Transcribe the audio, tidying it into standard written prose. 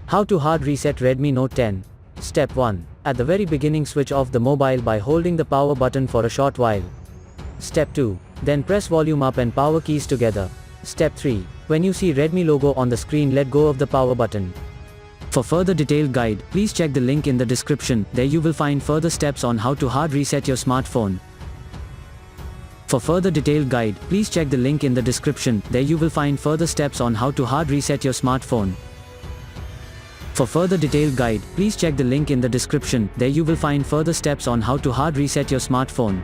How to hard reset Redmi Note 10. Step 1. At the very beginning, switch off the mobile by holding the power button for a short while. Step 2. Then press volume up and power keys together. Step 3. When you see Redmi logo on the screen, let go of the power button. For further detailed guide, please check the link in the description. There you will find further steps on how to hard reset your smartphone. For further detailed guide, please check the link in the description. There you will find further steps on how to hard reset your smartphone. For further detailed guide, please check the link in the description. There you will find further steps on how to hard reset your smartphone.